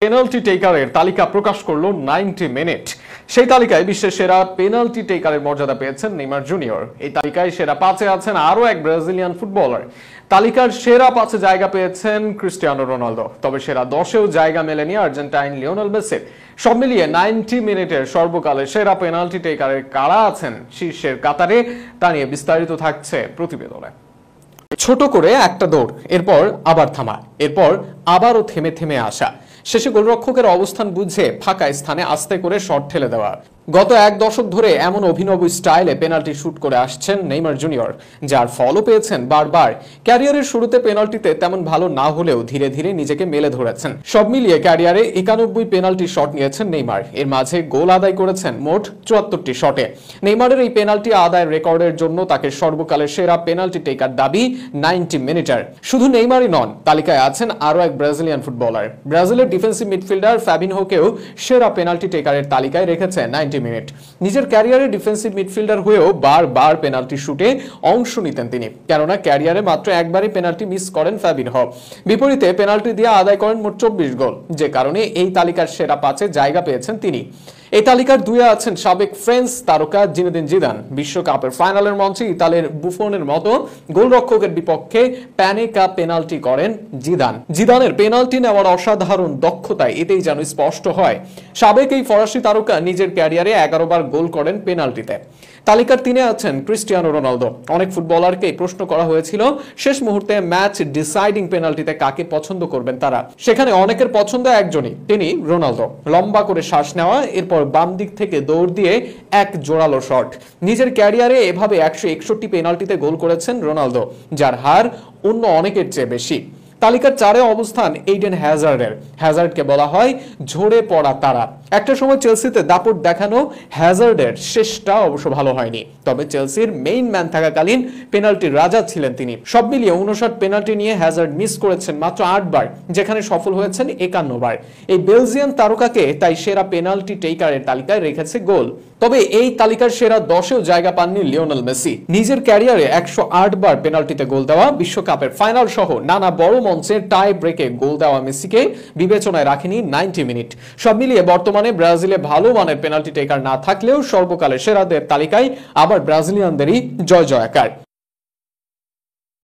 Penalty টেকারের তালিকা প্রকাশ করলো 90 minute. সেই তালিকায় বিশ্বের সেরা পেনাল্টি টেকারের মর্যাদা পেয়েছেন নেইমার জুনিয়র। এই তালিকায় সেরা 5-এ আছেন আরো এক ব্রাজিলিয়ান ফুটবলার। তালিকার সেরা 5-এ জায়গা পেয়েছেন ক্রিস্টিয়ানো রোনালদো। তবে সেরা 10-এও জায়গা মেলেনি আর্জেন্টাইন লিওনেল মেসির। সব মিলিয়ে 90 মিনিটের সর্বকালের সেরা পেনাল্টি টেকারের কারা আছেন শীর্ষের কাতারে, তা নিয়ে বিস্তারিত থাকছে প্রতিবেদনে। ছোট করে একটা দৌড়, এরপর আবার থামা, এরপর আবারও থেমে থেমে আসা, শেষে গোলরক্ষকের অবস্থান বুঝে ফাঁকা স্থানে আস্তে করে শট ঠেলে দেওয়া। গত এক দশক ধরে এমন অভিনব স্টাইলে পেনাল্টি শুট করে আসছেন নেইমার জুনিয়র, যার ফলও পেয়েছেন বারবার। ক্যারিয়ারের শুরুতে পেনাল্টিতে তেমন ভালো না হলেও ধীরে ধীরে নিজেকে মেলে ধরেছেন। সব মিলিয়ে ক্যারিয়ারে 91 পেনাল্টি শট নিয়েছেন নেইমার। এর মাঝে গোল আদায় করেছেন মোট 74টি শটে। নেইমারের এই পেনাল্টি আদায়ের রেকর্ডের জন্য তাকে সর্বকালের সেরা পেনাল্টি টেকার দাবি 90 মিনিটার। শুধু নেইমারই নন, তালিকায় আছেন আরো এক ব্রাজিলিয়ান ফুটবলার। ব্রাজিলের ডিফেন্সিভ মিডফিল্ডার ফাবিনহোকেও সেরা পেনাল্টি টেকারের তালিকায় রেখেছে 90 মিনিট। নিজের ক্যারিয়ারে ডিফেন্সিভ মিডফিল্ডার হয়েও বারবার পেনাল্টি শুটে অংশ নিতেন তিনি, কেননা ক্যারিয়ারে মাত্র একবারই পেনাল্টি মিস করেন ফাবিনহো। বিপরীতে পেনাল্টি দিয়ে আদায় করেন মোট 24 গোল, যে কারণে এই তালিকার সেরা 5-এ জায়গা পেয়েছেন তিনি। এই তালিকার 2-এ আছেন সাবেক ফ্রেঞ্চ তারকা জিনেদিন জিদান। বিশ্বকাপের ফাইনালের মঞ্চে ইতালির বুফনের মতো গোলরক্ষকের বিপক্ষে প্যানিকা পেনাল্টি করেন জিদান। জিদানের পেনাল্টি নেওয়ার অসাধারণ দক্ষতায় এতেই যেন স্পষ্ট হয়। সাবেক এই ফরাসি তারকা নিজের ক্যারিয়ারে 11 বার গোল করেন পেনাল্টিতে। তালিকার 3-এ আছেন ক্রিস্টিয়ানো রোনালদো। অনেক ফুটবলারকে প্রশ্ন করা হয়েছিল শেষ মুহূর্তে ম্যাচ ডিসাইডিং পেনাল্টিতে কাকে পছন্দ করবেন তারা। সেখানে অনেকের পছন্দ একজনই, তিনি রোনালদো। লম্বা করে শ্বাস নেওয়া, এরপর বাম দিক থেকে দৌড় দিয়ে এক জোরালো শট। নিজের ক্যারিয়ারে এভাবে 161 পেনাল্টিতে গোল করেছেন রোনালদো, যার হার অন্য অনেকের চেয়ে বেশি। তালিকার 4-এ অবস্থান এইডেন হ্যাজার্ডের। হ্যাজার্ডকে বলা হয় ঝরে পড়া তারা। একটা সময় চেলসিতে দাপট দেখানো হ্যাজার্ডের শেষটা অবশ্য ভালো হয়নি, তবে চেলসির মেইন ম্যান থাকাকালীন পেনাল্টির রাজা ছিলেন তিনি। সব মিলিয়ে 59 পেনাল্টি নিয়ে হ্যাজার্ড মিস করেছেন মাত্র 8 বার, যেখানে সফল হয়েছেন 51 বার। এই বেলজিয়ান তারকাকে তাই সেরা পেনাল্টি টেকারের তালিকায় রেখেছে গোল। তবে এই তালিকার সেরা 10-এও জায়গা পাননি লিওনেল মেসি। নিজের ক্যারিয়ারে 108 বার পেনাল্টিতে গোল দেওয়া, বিশ্বকাপের ফাইনাল সহ নানা বড় মঞ্চে টাই ব্রেকে গোল দেওয়া মেসিকে বিবেচনায় রাখেনি 90 মিনিট। সব মিলিয়ে বর্তমানে ব্রাজিলে ভালো মানের পেনাল্টি টেকার না থাকলেও সর্বকালের সেরাদের তালিকায় আবার ব্রাজিলিয়ানদেরই জয় জয়কার।